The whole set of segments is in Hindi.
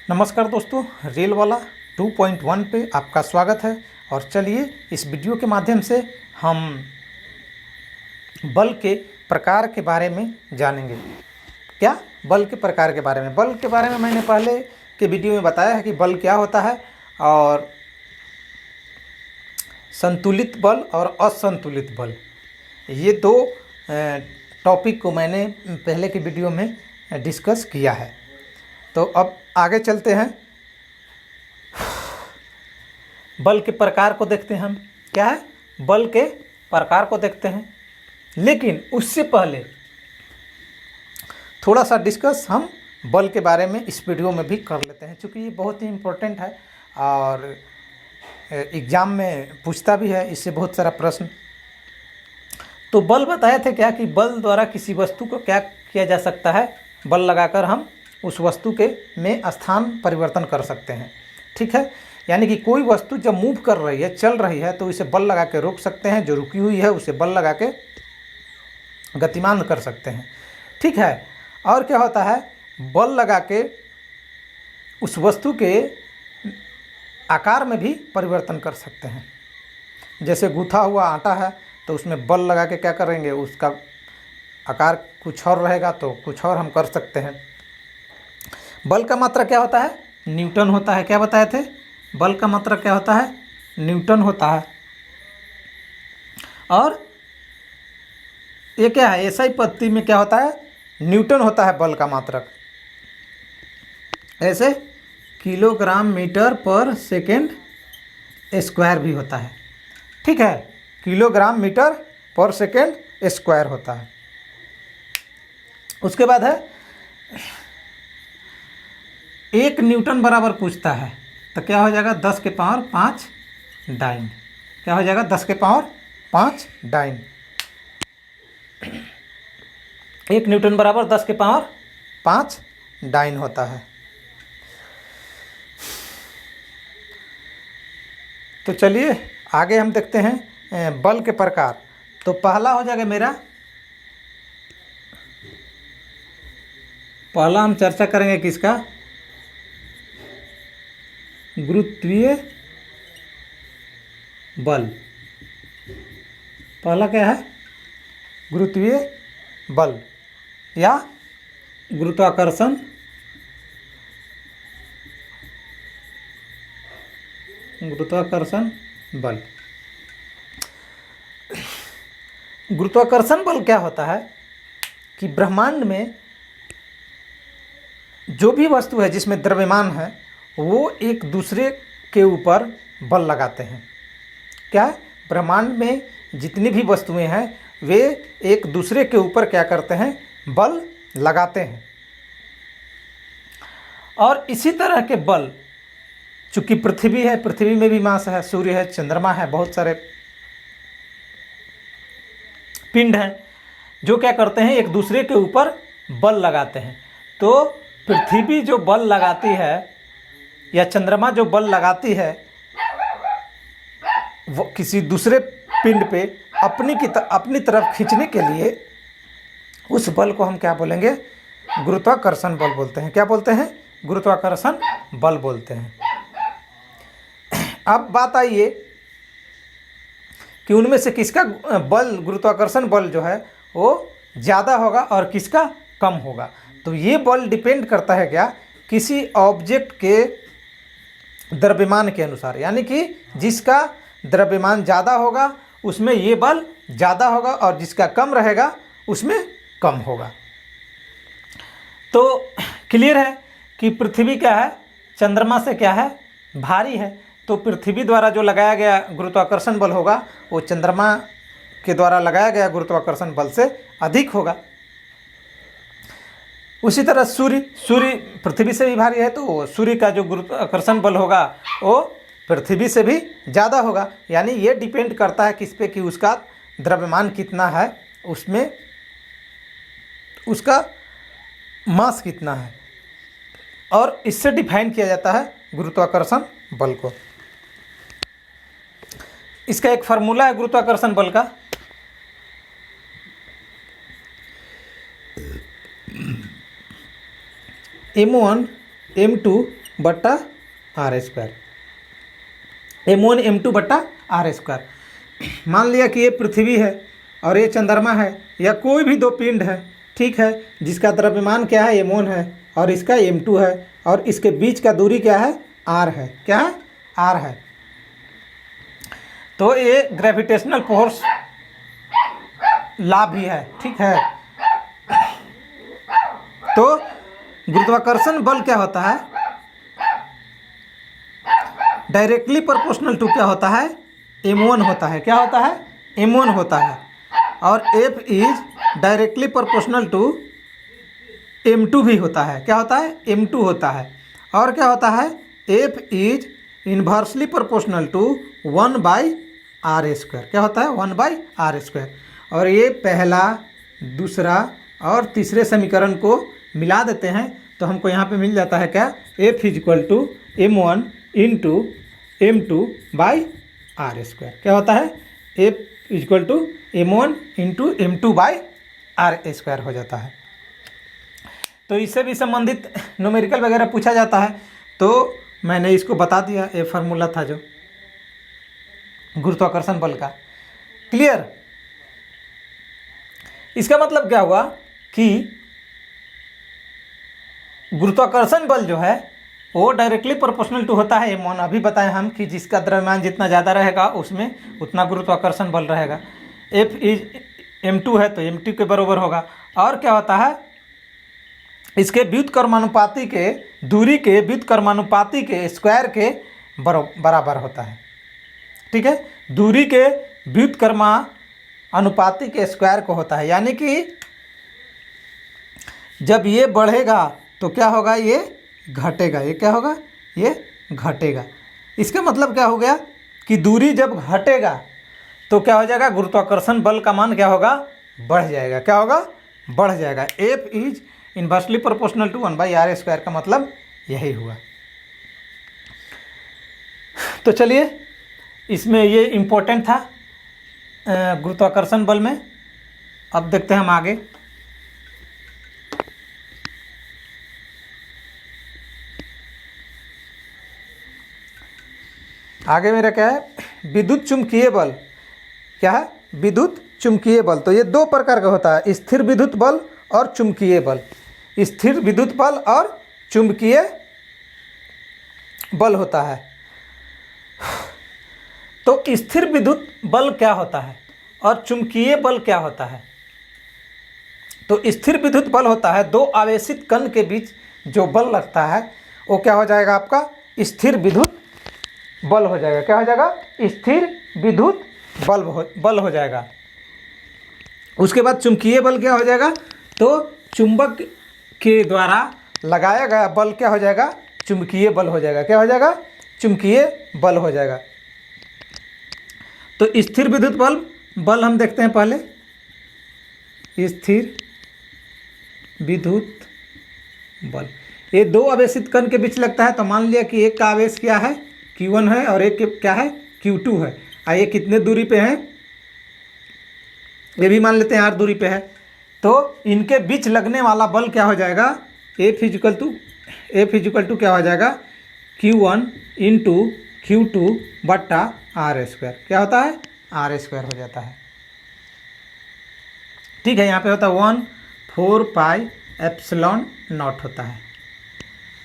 नमस्कार दोस्तों, रेल वाला 2.1 पे आपका स्वागत है। और चलिए इस वीडियो के माध्यम से हम बल के प्रकार के बारे में जानेंगे। क्या बल के प्रकार के बारे में? बल के बारे में मैंने पहले के वीडियो में बताया है कि बल क्या होता है और संतुलित बल और असंतुलित बल, ये दो टॉपिक को मैंने पहले की वीडियो में डिस्कस किया है। तो अब आगे चलते हैं, बल के प्रकार को देखते हैं। हम क्या है बल के प्रकार को देखते हैं, लेकिन उससे पहले थोड़ा सा डिस्कस हम बल के बारे में इस वीडियो में भी कर लेते हैं, क्योंकि ये बहुत ही इम्पोर्टेंट है और एग्ज़ाम में पूछता भी है इससे बहुत सारा प्रश्न। तो बल बताए थे क्या कि बल द्वारा किसी वस्तु को क्या किया जा सकता है, बल लगाकर हम उस वस्तु के में स्थान परिवर्तन कर सकते हैं। ठीक है, यानी कि कोई वस्तु जब मूव कर रही है, चल रही है, तो इसे बल लगा के रोक सकते हैं। जो रुकी हुई है उसे बल लगा के गतिमान कर सकते हैं। ठीक है, और क्या होता है, बल लगा के उस वस्तु के आकार में भी परिवर्तन कर सकते हैं। जैसे गूथा हुआ आटा है तो उसमें बल लगा के क्या करेंगे, उसका आकार कुछ और रहेगा तो कुछ और हम कर सकते हैं। बल का मात्रा क्या होता है? न्यूटन होता है। क्या बताए थे? बल का मात्रा क्या होता है? न्यूटन होता है। और ये क्या है, एसआई पद्धति में क्या होता है? न्यूटन होता है बल का मात्रक। ऐसे किलोग्राम मीटर पर सेकेंड स्क्वायर भी होता है। ठीक है, किलोग्राम मीटर पर सेकेंड स्क्वायर होता है। उसके बाद है 1 न्यूटन बराबर पूछता है तो क्या हो जाएगा? 10 के पावर 5 डाइन। क्या हो जाएगा? 10 के पावर 5 डाइन। 1 न्यूटन बराबर 10 के पावर 5 डाइन होता है। तो चलिए आगे हम देखते हैं बल के प्रकार। तो पहला हो जाएगा मेरा, पहला हम चर्चा करेंगे किसका? गुरुत्वीय बल। पहला क्या है? गुरुत्वीय बल या गुरुत्वाकर्षण बल। गुरुत्वाकर्षण बल क्या होता है कि ब्रह्मांड में जो भी वस्तु है जिसमें द्रव्यमान है वो एक दूसरे के ऊपर बल लगाते हैं। क्या है? ब्रह्मांड में जितनी भी वस्तुएं हैं वे एक दूसरे के ऊपर क्या करते हैं? बल लगाते हैं। और इसी तरह के बल, चूँकि पृथ्वी है, पृथ्वी में भी मास है, सूर्य है, चंद्रमा है, बहुत सारे पिंड हैं जो क्या करते हैं? एक दूसरे के ऊपर बल लगाते हैं। तो पृथ्वी जो बल लगाती है या चंद्रमा जो बल लगाती है वो किसी दूसरे पिंड पे अपनी तरफ खींचने के लिए उस बल को हम क्या बोलेंगे? गुरुत्वाकर्षण बल बोलते हैं। क्या बोलते हैं? गुरुत्वाकर्षण बल बोलते हैं। अब बात आई है कि उनमें से किसका बल, गुरुत्वाकर्षण बल जो है वो ज़्यादा होगा और किसका कम होगा। तो ये बल डिपेंड करता है क्या? किसी ऑब्जेक्ट के द्रव्यमान के अनुसार, यानी कि जिसका द्रव्यमान ज़्यादा होगा उसमें ये बल ज़्यादा होगा और जिसका कम रहेगा उसमें कम होगा। तो क्लियर है कि पृथ्वी क्या है? चंद्रमा से क्या है? भारी है। तो पृथ्वी द्वारा जो लगाया गया गुरुत्वाकर्षण बल होगा वो चंद्रमा के द्वारा लगाया गया गुरुत्वाकर्षण बल से अधिक होगा। उसी तरह सूर्य पृथ्वी से भी भारी है तो सूर्य का जो गुरुत्वाकर्षण बल होगा वो पृथ्वी से भी ज़्यादा होगा। यानी ये डिपेंड करता है किस पे कि उसका द्रव्यमान कितना है, उसमें उसका मास कितना है, और इससे डिफाइन किया जाता है गुरुत्वाकर्षण बल को। इसका एक फार्मूला है गुरुत्वाकर्षण बल का, m1 m2 बट्टा आर स्क्वायर, M1 M2 बट्टा आर स्क्वायर। मान लिया कि ये पृथ्वी है और ये चंद्रमा है, या कोई भी दो पिंड है, ठीक है, जिसका द्रव्यमान क्या है, M1 है और इसका M2 है, और इसके बीच का दूरी क्या है, R है। क्या है, R है। तो ये ग्रेविटेशनल फोर्स लॉ भी है, ठीक है। तो गुरुत्वाकर्षण बल क्या होता है, डायरेक्टली प्रोपोर्शनल टू क्या होता है, M1 होता है। क्या होता है, M1 होता है। और F is directly proportional to M2 भी होता है। क्या होता है, M2 होता है। और क्या होता है, F is inversely proportional to 1/r²। क्या होता है, 1/r²। और ये पहला, दूसरा और तीसरे समीकरण को मिला देते हैं तो हमको यहाँ पे मिल जाता है क्या, F = M1 × M2/r²। क्या होता है, F = M1 × M2/r² हो जाता है। तो इससे भी संबंधित न्यूमेरिकल वगैरह पूछा जाता है तो मैंने इसको बता दिया, ये फार्मूला था जो गुरुत्वाकर्षण बल का। क्लियर। इसका मतलब क्या हुआ कि गुरुत्वाकर्षण बल जो है वो डायरेक्टली प्रोपोर्शनल टू होता है M1। अभी बताएं हम कि जिसका द्रव्यमान जितना ज़्यादा रहेगा उसमें उतना गुरुत्वाकर्षण बल रहेगा। F इज M2 है तो M2 के बराबर होगा। और क्या होता है, इसके व्युत्क्रमानुपाती के दूरी के व्युत्क्रमानुपाती के स्क्वायर के बराबर होता है। ठीक है, दूरी के व्युत्क्रमानुपाती के स्क्वायर को होता है। यानी कि जब ये बढ़ेगा तो क्या होगा, ये घटेगा। ये क्या होगा, ये घटेगा। इसका मतलब क्या हो गया कि दूरी जब घटेगा तो क्या हो जाएगा, गुरुत्वाकर्षण बल का मान क्या होगा, बढ़ जाएगा। क्या होगा, बढ़ जाएगा। F is inversely proportional to 1/r² का मतलब यही हुआ। तो चलिए, इसमें ये इम्पोर्टेंट था गुरुत्वाकर्षण बल में। अब देखते हैं हम आगे। आगे मेरा क्या है, विद्युत चुंबकीय बल। क्या है, विद्युत चुंबकीय बल। तो ये दो प्रकार का होता है, स्थिर विद्युत बल और चुंबकीय बल। स्थिर विद्युत बल और चुंबकीय बल होता है। तो स्थिर विद्युत बल क्या होता है और चुंबकीय बल क्या होता है। तो स्थिर विद्युत बल होता है दो आवेशित कण के बीच जो बल लगता है वो क्या हो जाएगा, आपका स्थिर विद्युत बल हो जाएगा। क्या हो जाएगा, स्थिर विद्युत बल हो जाएगा। उसके बाद चुंबकीय बल क्या हो जाएगा, तो चुंबक के द्वारा लगाया गया बल क्या हो जाएगा, चुंबकीय बल हो जाएगा। क्या हो जाएगा, चुंबकीय बल हो जाएगा। तो स्थिर विद्युत बल हम देखते हैं पहले। स्थिर विद्युत बल ये दो आवेशित कण के बीच लगता है। तो मान लिया कि एक का आवेश क्या है, Q1 है और एक क्या है, Q2 है। ये कितने दूरी पे हैं, ये भी मान लेते हैं R दूरी पे है। तो इनके बीच लगने वाला बल क्या हो जाएगा, F = क्या हो जाएगा, Q1 × Q2/r²। क्या होता है, r² हो जाता है। ठीक है, यहाँ पे होता है 1/4πε0 होता है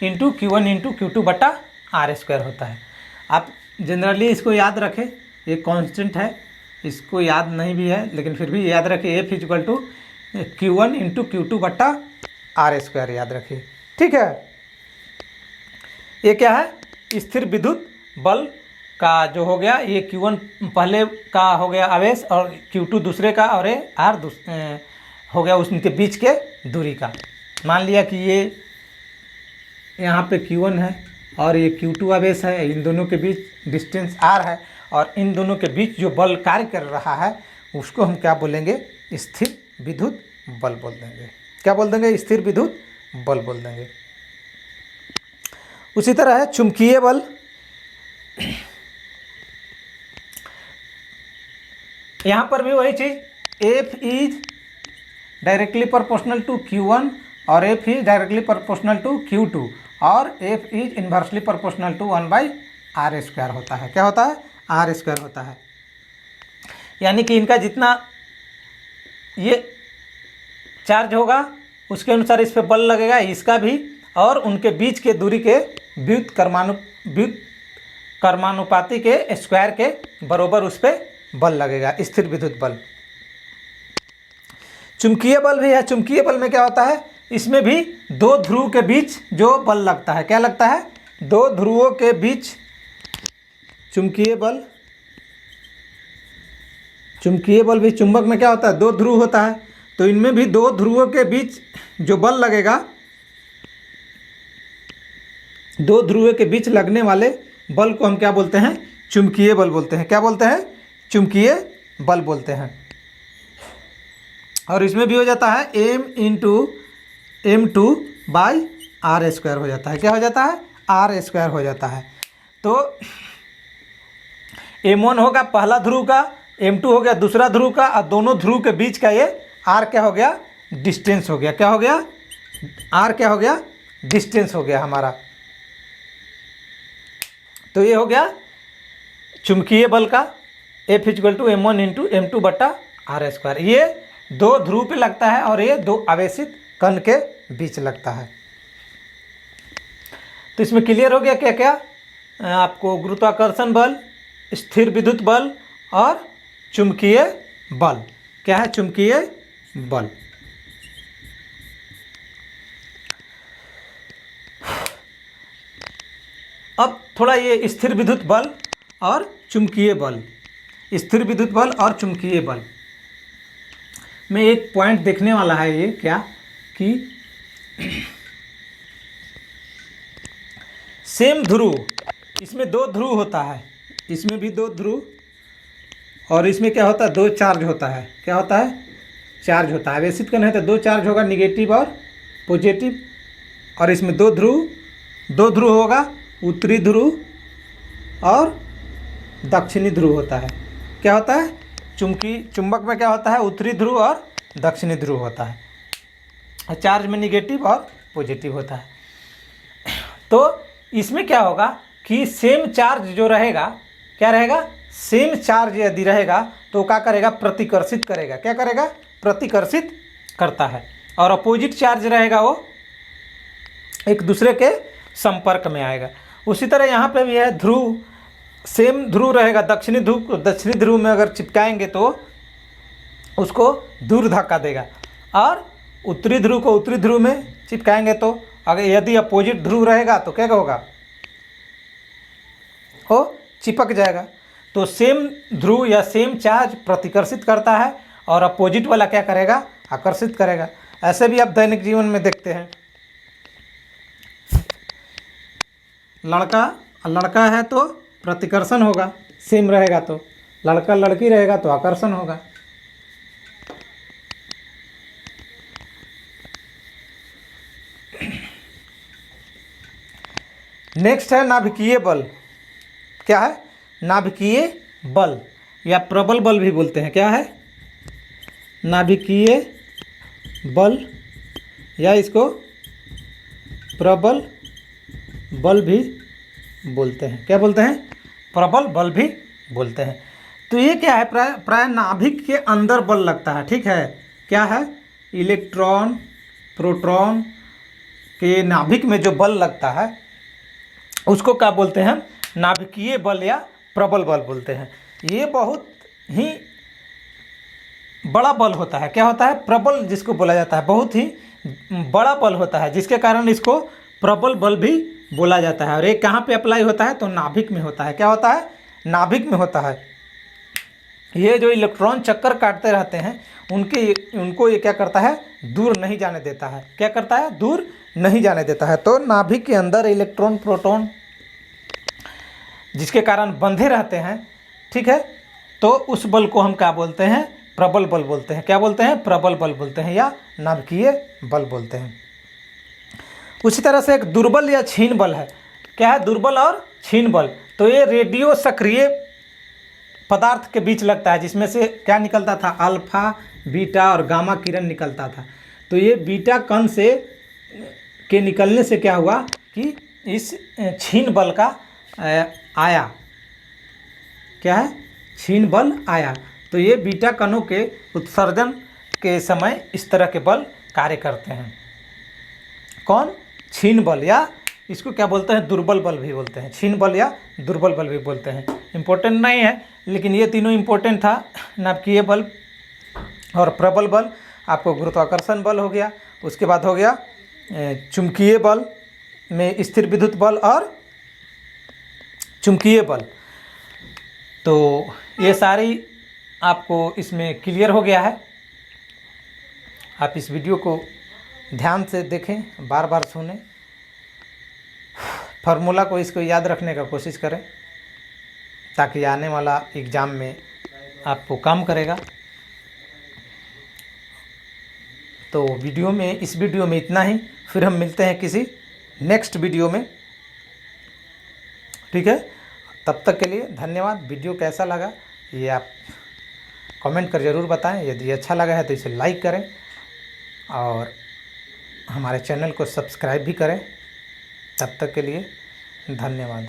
इंटू Q1 × Q2/r² होता है। आप जनरली इसको याद रखें, ये कांस्टेंट है, इसको याद नहीं भी है लेकिन फिर भी याद रखिए। F = Q1 × Q2/r² याद रखिए। ठीक है, ये क्या है, स्थिर विद्युत बल का जो हो गया, ये Q1 पहले का हो गया आवेश और Q2 दूसरे का और ये R हो गया उनके बीच के दूरी का। मान लिया कि ये यहाँ पे Q1 है और ये Q2 आवेश है, इन दोनों के बीच डिस्टेंस R है और इन दोनों के बीच जो बल कार्य कर रहा है उसको हम क्या बोलेंगे, स्थिर विद्युत बल बोल देंगे। क्या बोल देंगे, स्थिर विद्युत बल बोल देंगे। उसी तरह है चुंबकीय बल। यहाँ पर भी वही चीज़, F is directly proportional to Q1 और F is directly proportional to Q2 और F is inversely proportional to 1/r² होता है। क्या होता है? r² होता है। यानी कि इनका जितना ये चार्ज होगा उसके अनुसार इस पे बल लगेगा, इसका भी, और उनके बीच के दूरी के व्युत्क्रमानुपाती के स्क्वायर के बराबर उस पर बल लगेगा, स्थिर विद्युत बल। चुंबकीय बल भी है। चुंबकीय बल में क्या होता है? इसमें भी दो ध्रुव के बीच जो बल लगता है, क्या लगता है? दो ध्रुवों के बीच चुंबकीय बल। चुंबकीय बल भी, चुंबक में क्या होता है? दो ध्रुव होता है, तो इनमें भी दो ध्रुवों के बीच जो बल लगेगा, दो ध्रुवों के बीच लगने वाले बल को हम क्या बोलते हैं? चुंबकीय बल बोलते हैं। क्या बोलते हैं? चुंबकीय बल बोलते हैं। और इसमें भी हो जाता है m/m2/r² हो जाता है। क्या हो जाता है? r² हो जाता है। तो m1 होगा पहला ध्रुव का, m2 हो गया दूसरा ध्रुव का, और दोनों ध्रुव के बीच का ये r क्या हो गया? डिस्टेंस हो गया। क्या हो गया? r क्या हो गया? डिस्टेंस हो गया हमारा। तो ये हो गया चुंबकीय बल का F = m1 × m2/r²। ये दो ध्रुव पे लगता है और ये दो आवेशित कण के बीच लगता है। तो इसमें क्लियर हो गया क्या क्या आपको? गुरुत्वाकर्षण बल, स्थिर विद्युत बल और चुंबकीय बल। क्या है? चुंबकीय बल। अब थोड़ा ये स्थिर विद्युत बल और चुंबकीय बल, स्थिर विद्युत बल और चुंबकीय बल में एक पॉइंट देखने वाला है ये, क्या कि सेम ध्रुव, इसमें दो ध्रुव होता है, इसमें भी दो ध्रुव, और इसमें क्या होता है? दो चार्ज होता है। क्या होता है? चार्ज होता है। आवेशित कण है तो दो चार्ज होगा, निगेटिव और पॉजिटिव। और इसमें दो ध्रुव होगा, उत्तरी ध्रुव और दक्षिणी ध्रुव होता है। क्या होता है? चुंबक में क्या होता है? उत्तरी ध्रुव और दक्षिणी ध्रुव होता है। चार्ज में निगेटिव और पॉजिटिव होता है। तो इसमें क्या होगा कि सेम चार्ज जो रहेगा, क्या रहेगा? सेम चार्ज यदि रहेगा तो क्या करेगा? प्रतिकर्षित करेगा। क्या करेगा? प्रतिकर्षित करता है। और अपोजिट चार्ज रहेगा वो एक दूसरे के संपर्क में आएगा। उसी तरह यहाँ पे भी है, ध्रुव सेम ध्रुव रहेगा, दक्षिणी ध्रुव में अगर चिपकाएंगे तो उसको दूर धक्का देगा, और उत्तरी ध्रुव को उत्तरी ध्रुव में चिपकाएंगे तो अगर यदि अपोजिट ध्रुव रहेगा तो क्या होगा? वो चिपक जाएगा। तो सेम ध्रुव या सेम चार्ज प्रतिकर्षित करता है और अपोजिट वाला क्या करेगा? आकर्षित करेगा। ऐसे भी आप दैनिक जीवन में देखते हैं, लड़का है तो प्रतिकर्षण होगा, सेम रहेगा, तो लड़का लड़की रहेगा तो आकर्षण होगा। नेक्स्ट है नाभिकीय बल। क्या है? नाभिकीय बल या प्रबल बल भी बोलते हैं। क्या है? नाभिकीय बल या इसको प्रबल बल भी बोलते हैं। क्या बोलते हैं? प्रबल बल भी बोलते हैं। तो ये क्या है? प्राय नाभिक के अंदर बल लगता है। ठीक है? क्या है? इलेक्ट्रॉन प्रोटॉन के नाभिक में जो बल लगता है उसको क्या बोलते हैं? नाभिकीय बल या प्रबल बल बोलते हैं। ये बहुत ही बड़ा बल होता है। क्या होता है? प्रबल जिसको बोला जाता है, बहुत ही बड़ा बल होता है, जिसके कारण इसको प्रबल बल भी बोला जाता है। और ये कहाँ पे अप्लाई होता है? तो नाभिक में होता है। क्या होता है? नाभिक में होता है। ये जो इलेक्ट्रॉन चक्कर काटते रहते हैं उनको ये क्या करता है? दूर नहीं जाने देता है। क्या करता है? दूर नहीं जाने देता है। तो नाभिक के अंदर इलेक्ट्रॉन प्रोटॉन जिसके कारण बंधे रहते हैं, ठीक है, तो उस बल को हम क्या बोलते हैं? प्रबल बल बोलते हैं। क्या बोलते हैं? प्रबल बल बोलते हैं या नाभिकीय बल बोलते हैं। उसी तरह से एक दुर्बल या क्षीण बल है। क्या है? दुर्बल और क्षीण बल। तो ये रेडियो सक्रिय पदार्थ के बीच लगता है, जिसमें से क्या निकलता था? अल्फा, बीटा और गामा किरण निकलता था। तो ये बीटा कण से के निकलने से क्या हुआ कि इस क्षीण बल का आया, क्या है, क्षीण बल आया। तो ये बीटा कणों के उत्सर्जन के समय इस तरह के बल कार्य करते हैं। कौन? क्षीण बल, या इसको क्या बोलते हैं, दुर्बल बल भी बोलते हैं। क्षीण बल या दुर्बल बल भी बोलते हैं। इम्पोर्टेंट नहीं है, लेकिन ये तीनों इम्पोर्टेंट था। नाभिकीय बल और प्रबल बल, आपको गुरुत्वाकर्षण बल हो गया, उसके बाद हो गया चुंबकीय बल में स्थिर विद्युत बल और चुंबकीय बल। तो ये सारी आपको इसमें क्लियर हो गया है। आप इस वीडियो को ध्यान से देखें, बार बार सुनें, फार्मूला को इसको याद रखने का कोशिश करें, ताकि आने वाला एग्ज़ाम में आपको काम करेगा। तो इस वीडियो में इतना ही। फिर हम मिलते हैं किसी नेक्स्ट वीडियो में, ठीक है। तब तक के लिए धन्यवाद। वीडियो कैसा लगा ये आप कमेंट कर ज़रूर बताएं। यदि अच्छा लगा है तो इसे लाइक करें और हमारे चैनल को सब्सक्राइब भी करें। तब तक के लिए धन्यवाद।